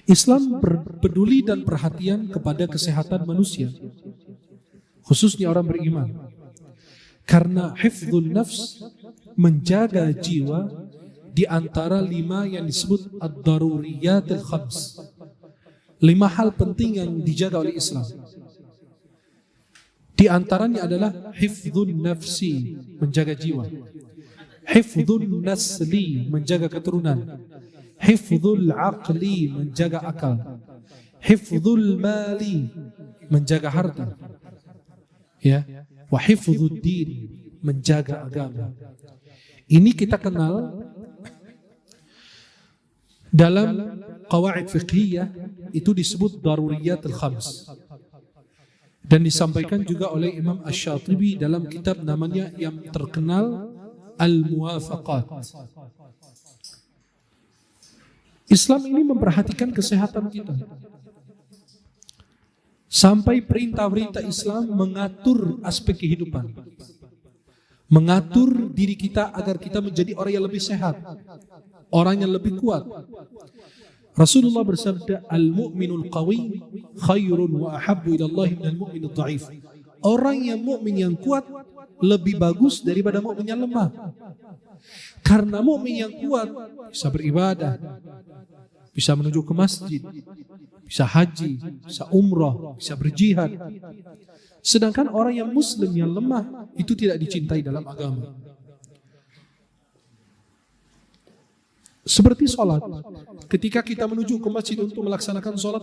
Islam peduli dan perhatian kepada kesehatan manusia, khususnya orang beriman. Karena hifdzun nafs, menjaga jiwa, di antara 5 yang disebut ad-daruriyatil khams. 5 hal penting yang dijaga oleh Islam. Di antaranya adalah hifdzun nafsi, menjaga jiwa. Hifdzun nasli, menjaga keturunan. Hifdzul aqli, menjaga akal. Hifdzul mali, menjaga harta. Ya, wa hifdzud din, menjaga agama. Ini kita kenal dalam qawaid fiqhiyah, itu disebut daruriyatul khams. Dan disampaikan juga oleh Imam Asy-Syatibi dalam kitab namanya yang terkenal Al-Muwafaqat. Islam ini memperhatikan kesehatan kita. Sampai perintah-perintah Islam mengatur aspek kehidupan. Mengatur diri kita agar kita menjadi orang yang lebih sehat, orang yang lebih kuat. Rasulullah bersabda, al-mu'minul qawi khairun wa ahabbu ila Allah minal mu'minul dha'if. Orang yang mukmin yang kuat lebih bagus daripada mukmin yang lemah. Karena mukmin yang kuat bisa beribadah, bisa menuju ke masjid, bisa haji, bisa umrah, bisa berjihad. Sedangkan orang yang muslim yang lemah itu tidak dicintai dalam agama. Seperti sholat, ketika kita menuju ke masjid untuk melaksanakan sholat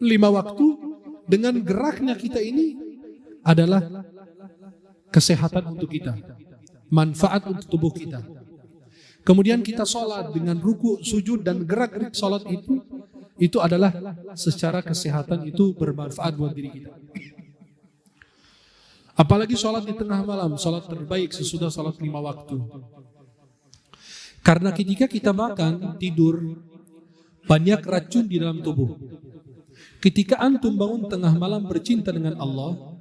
5 waktu, dengan geraknya kita ini adalah kesehatan untuk kita, manfaat untuk tubuh kita. Kemudian kita sholat dengan ruku, sujud, dan gerak-gerik sholat itu adalah secara kesehatan itu bermanfaat buat diri kita. Apalagi sholat di tengah malam, sholat terbaik sesudah sholat 5 waktu. Karena ketika kita makan, tidur, banyak racun di dalam tubuh. Ketika antum bangun tengah malam bercinta dengan Allah,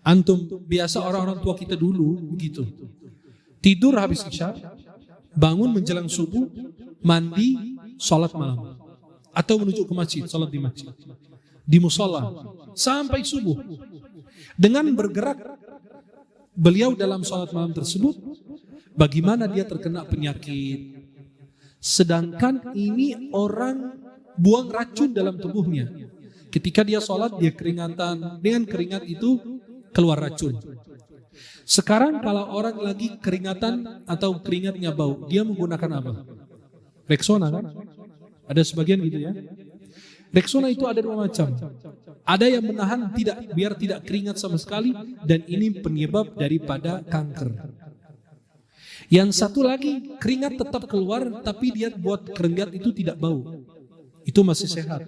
antum biasa orang-orang tua kita dulu begitu. Tidur habis isya, bangun menjelang subuh, mandi, sholat malam. Atau menuju ke masjid, sholat di masjid, di musola, sampai subuh. Dengan bergerak beliau dalam sholat malam tersebut, bagaimana dia terkena penyakit. Sedangkan ini orang buang racun dalam tubuhnya. Ketika dia sholat, dia keringatan. Dengan keringat itu keluar racun. Sekarang kalau orang lagi keringatan atau keringatnya bau, dia menggunakan apa? Rexona kan? Ada sebagian gitu ya. Rexona itu ada 2 macam. Ada yang menahan biar tidak keringat sama sekali, dan ini penyebab daripada kanker. Yang satu lagi, keringat tetap keluar, tapi dia buat keringat itu tidak bau. Itu masih sehat.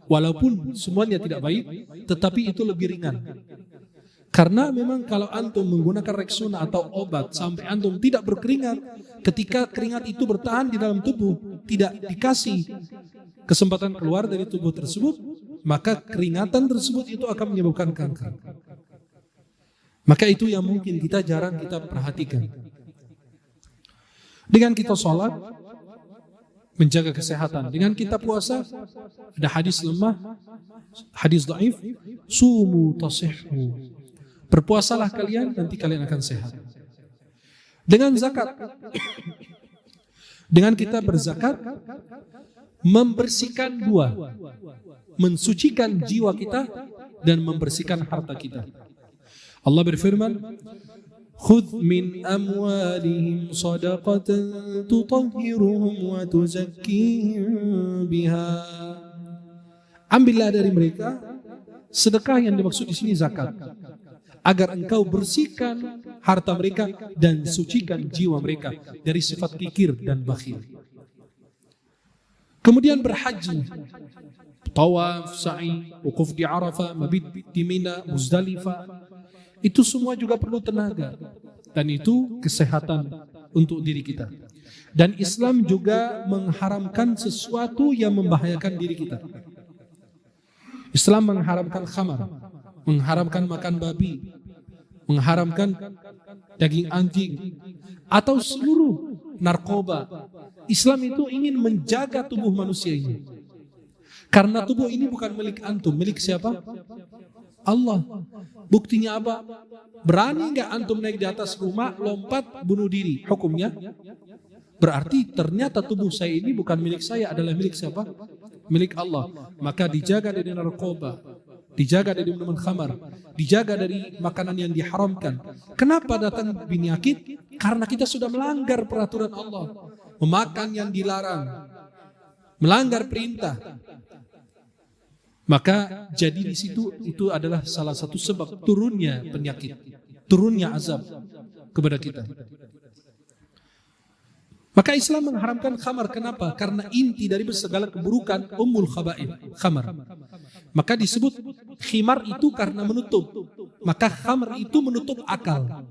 Walaupun semuanya tidak baik, tetapi itu lebih ringan. Karena memang kalau antum menggunakan Rexona atau obat sampai antum tidak berkeringat, ketika keringat itu bertahan di dalam tubuh, tidak dikasih kesempatan keluar dari tubuh tersebut, maka keringatan tersebut itu akan menyebabkan kanker. Maka itu yang mungkin jarang kita perhatikan. Dengan kita sholat, menjaga kesehatan. Dengan kita puasa, ada hadis lemah, hadis dhaif, sumu tasihhu. Berpuasalah kalian, nanti kalian akan sehat. Dengan zakat, dengan kita berzakat, membersihkan 2, mensucikan jiwa kita dan membersihkan harta kita. Allah berfirman, khudh min amwalihim sadaqatan tutahhiruhum wa tuzakkihim biha. Ambillah dari mereka sedekah, yang dimaksud di sini zakat, agar engkau bersihkan harta mereka dan sucikan jiwa mereka dari sifat kikir dan bakhil. Kemudian berhaji, tawaf, sa'i, wukuf di Arafah, mabit di Mina, Muzdalifah, itu semua juga perlu tenaga, dan itu kesehatan untuk diri kita. Dan Islam juga mengharamkan sesuatu yang membahayakan diri kita. Islam mengharamkan khamar, mengharamkan makan babi, mengharamkan daging anjing, atau seluruh narkoba. Islam itu ingin menjaga tubuh manusia ini. Karena tubuh ini bukan milik antum, milik siapa? Allah. Buktinya apa? Berani nggak antum naik di atas rumah, lompat, bunuh diri? Hukumnya? Berarti ternyata tubuh saya ini bukan milik saya, adalah milik siapa? Milik Allah. Maka dijaga dari narkoba, dijaga dari minuman khamar, dijaga dari makanan yang diharamkan. Kenapa datang penyakit? Karena kita sudah melanggar peraturan Allah, memakan yang dilarang, melanggar perintah. Maka jadi di situ itu adalah salah satu sebab turunnya penyakit, turunnya azab kepada kita. Maka Islam mengharamkan khamar. Kenapa? Karena inti dari segala keburukan ummul khaba'ith, khamar. Maka disebut khimar itu karena menutup. Maka khamar itu menutup akal.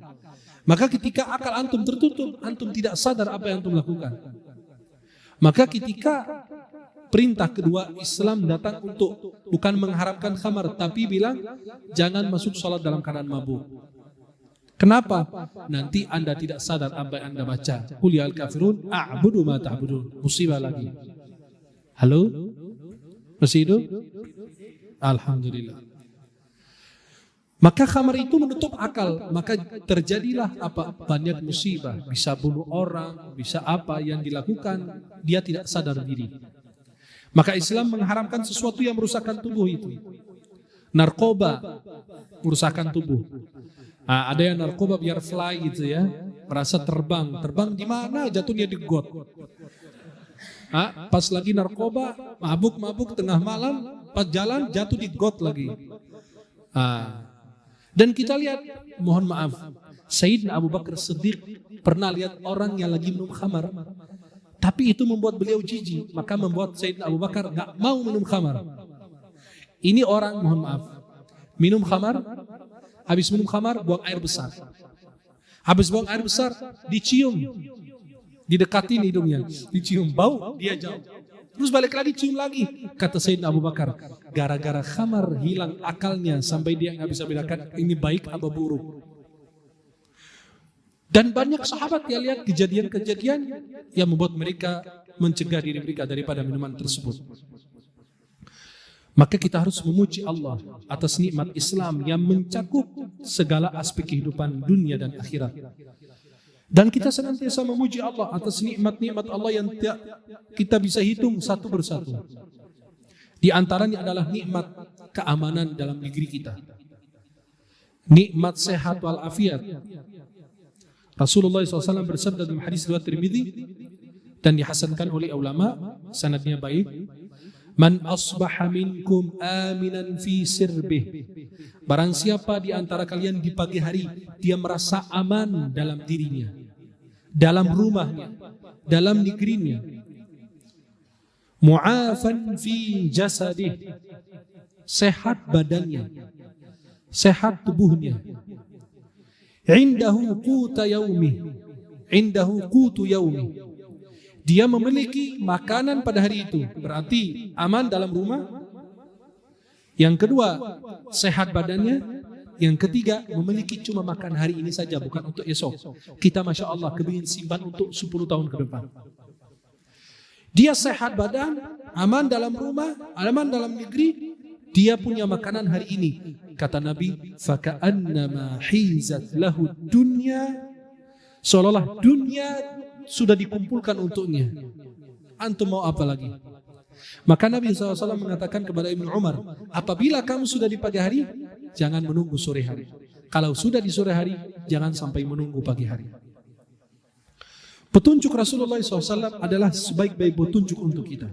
Maka ketika akal antum tertutup, antum tidak sadar apa yang antum lakukan. Maka ketika perintah kedua, Islam datang untuk bukan mengharamkan khamar, tapi bilang jangan masuk sholat dalam keadaan mabuk. Kenapa? Nanti anda tidak sadar apa yang anda baca. Qul ya al-kafirun a'budu ma ta'budun. Musibah lagi. Halo? Masih hidup? Alhamdulillah. Maka khamar itu menutup akal. Maka terjadilah apa? Banyak musibah. Bisa bunuh orang, bisa apa yang dilakukan, dia tidak sadar diri. Maka Islam mengharamkan sesuatu yang merusakkan tubuh itu. Narkoba, merusakkan tubuh. Ada yang narkoba biar fly gitu ya, merasa terbang di mana jatuh dia di got. Pas lagi narkoba, mabuk tengah malam, pas jalan jatuh di got lagi. Dan kita lihat, mohon maaf, Sayyidina Abu Bakar Siddiq pernah lihat orang yang lagi minum khamar, tapi itu membuat beliau jijik, maka membuat Sayyidina Abu Bakar gak mau minum khamar. Ini orang, mohon maaf, minum khamar, habis minum khamar, buang air besar. Habis buang air besar, dicium. Didekatin hidungnya. Dicium, bau, dia jauh. Terus balik lagi, cium lagi. Kata Sayyidina Abu Bakar, gara-gara khamar hilang akalnya sampai dia nggak bisa bedakan ini baik atau buruk. Dan banyak sahabat yang lihat kejadian-kejadian yang membuat mereka mencegah diri mereka daripada minuman tersebut. Maka kita harus memuji Allah atas nikmat Islam yang mencakup segala aspek kehidupan dunia dan akhirat. Dan kita senantiasa memuji Allah atas nikmat-nikmat Allah yang kita bisa hitung satu persatu. Di antaranya adalah nikmat keamanan dalam negeri kita. Nikmat sehat walafiat. Rasulullah SAW bersabda dalam hadis riwayat Tirmidzi dan dihasankan oleh ulama, sanadnya baik. Man asbaha minkum aminan fi sirbih. Barang siapa di antara kalian di pagi hari dia merasa aman dalam dirinya, dalam rumahnya, dalam negerinya. Mu'afan fi jasadih. Sehat badannya, sehat tubuhnya. Indahu quta yaumih. Indahu qutu yaumih. Dia memiliki makanan pada hari itu, berarti aman dalam rumah. Yang kedua, sehat badannya. Yang ketiga, memiliki cuma makan hari ini saja, bukan untuk esok. Kita Masya Allah kepingin simpan untuk 10 tahun ke depan. Dia sehat badan, aman dalam rumah, aman dalam negeri. Dia punya makanan hari ini. Kata Nabi, faka'annama hizat lahu dunya. Seolah-olah dunia sudah dikumpulkan untuknya. Antum mau apa lagi? Maka Nabi SAW mengatakan kepada Ibnu Umar, apabila kamu sudah di pagi hari, jangan menunggu sore hari. Kalau sudah di sore hari, jangan sampai menunggu pagi hari. Petunjuk Rasulullah SAW adalah sebaik-baik petunjuk untuk kita,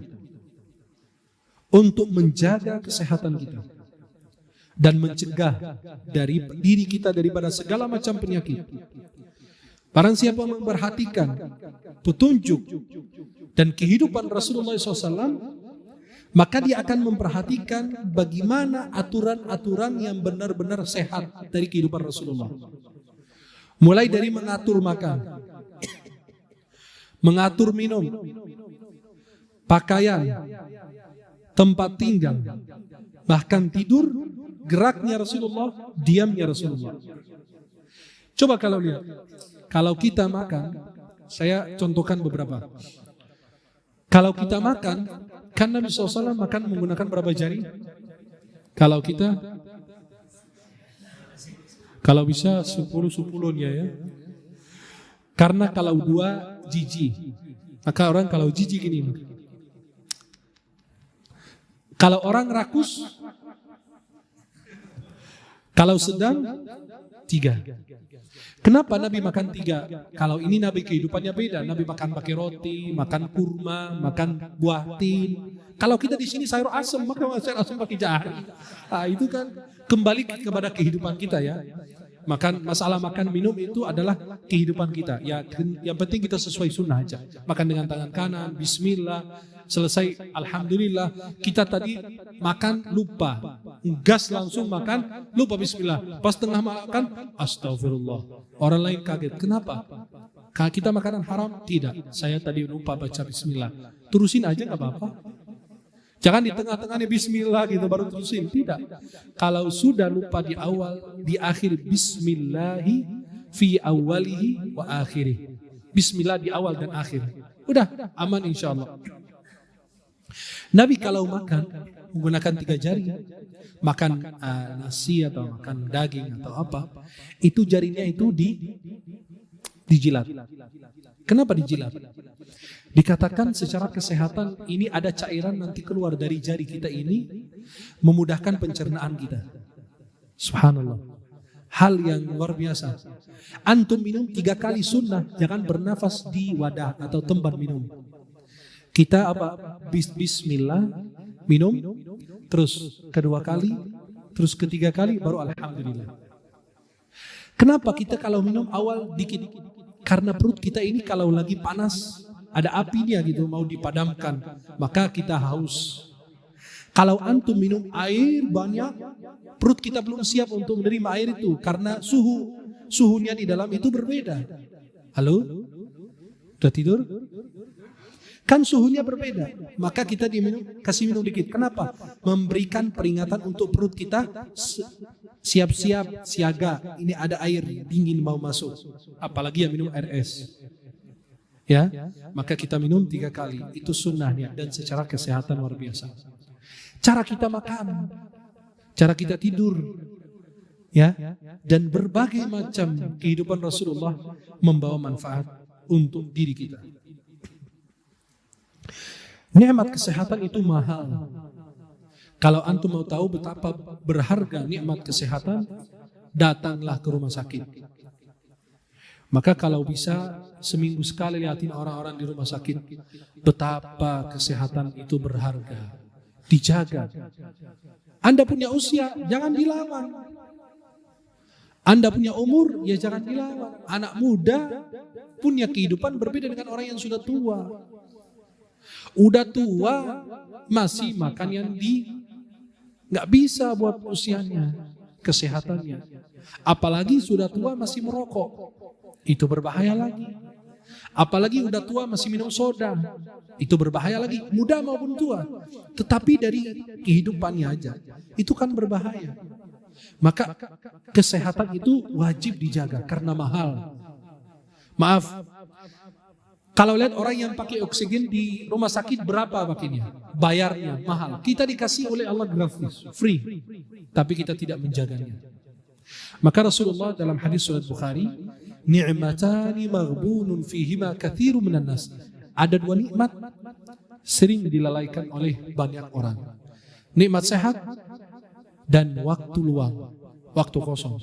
untuk menjaga kesehatan kita dan mencegah dari diri kita daripada segala macam penyakit. Barang siapa memperhatikan petunjuk dan kehidupan Rasulullah SAW, maka dia akan memperhatikan bagaimana aturan-aturan yang benar-benar sehat dari kehidupan Rasulullah. Mulai dari mengatur makan, mengatur minum, pakaian, tempat tinggal, bahkan tidur, geraknya Rasulullah, diamnya Rasulullah. Coba kalau lihat, kalau kita makan, saya contohkan beberapa. Kalau kita makan, kan Nabi SAW makan menggunakan berapa jari? Kalau kita, kalau bisa 10-10-nya ya. Karena kalau 2 jijik, maka orang kalau jijik gini. Kalau orang rakus, kalau sedang 3. Kenapa Nabi makan 3? Kalau ini Nabi kehidupannya beda. Nabi makan pakai roti, makan kurma, makan buah tin. Kalau kita di sini sayur asam, maka sayur asam pakai jari. Nah, itu kan kembali kepada kehidupan kita ya. Masalah makan minum itu adalah kehidupan kita. Ya, yang penting kita sesuai sunnah aja. Makan dengan tangan kanan, bismillah, selesai alhamdulillah. Kita tadi makan lupa, gas langsung makan, lupa bismillah. Pas tengah makan, astagfirullah. Orang lain kaget, kenapa? Kalau kita makanan haram? Tidak, saya tadi lupa baca bismillah. Terusin aja gak apa-apa. Jangan di tengah-tengahnya bismillah gitu baru terusin. Tidak. Kalau sudah lupa di awal, di akhir bismillahi fi awalihi wa akhirih. Bismillah di awal dan akhir. Udah aman insya Allah. Nabi kalau makan menggunakan 3 jari, makan nasi atau makan daging atau apa, itu jarinya itu dijilat. Kenapa dijilat? Dikatakan secara kesehatan ini ada cairan nanti keluar dari jari kita ini memudahkan pencernaan kita. Subhanallah. Hal yang luar biasa. Antum minum 3 kali sunnah, jangan bernafas di wadah atau tempat minum. Kita apa? Bismillah, minum, terus kedua kali, terus ketiga kali, baru alhamdulillah. Kenapa kita kalau minum awal dikit? Karena perut kita ini kalau lagi panas, ada apinya gitu, mau dipadamkan, maka kita haus. Kalau antum minum air banyak, perut kita belum siap untuk menerima air itu, karena suhunya di dalam itu berbeda. Halo? Udah tidur? Kan suhunya berbeda, maka kita kasih minum dikit. Kenapa? Memberikan peringatan untuk perut kita siap-siap, siaga. Ini ada air dingin mau masuk. Apalagi yang minum air es. Ya, maka kita minum 3 kali. Itu sunnahnya dan secara kesehatan luar biasa. Cara kita makan, cara kita tidur, ya, dan berbagai macam kehidupan Rasulullah membawa manfaat untuk diri kita. Nikmat kesehatan itu mahal. Kalau antum mau tahu betapa berharga nikmat kesehatan, datanglah ke rumah sakit. Maka kalau bisa seminggu sekali lihatin orang-orang di rumah sakit, betapa kesehatan itu berharga, dijaga. Anda punya usia, jangan dilawan. Anda punya umur, ya jangan dilawan. Anak muda punya kehidupan berbeda dengan orang yang sudah tua. Udah tua masih makan yang nggak bisa buat usianya, kesehatannya. Apalagi sudah tua masih merokok, itu berbahaya lagi. Apalagi udah tua masih minum soda, itu berbahaya lagi. Muda maupun tua, tetapi dari kehidupannya aja, itu kan berbahaya. Maka kesehatan itu wajib dijaga karena mahal. Maaf, kalau lihat orang yang pakai oksigen di rumah sakit berapa pakainya? Bayarnya mahal. Kita dikasih oleh Allah gratis, free. Tapi kita tidak menjaganya. Maka Rasulullah dalam hadis surat Bukhari, ni'matani maghbunun fihima katsirun minan nas. Ada 2 nikmat sering dilalaikan oleh banyak orang. Nikmat sehat dan waktu luang, waktu kosong.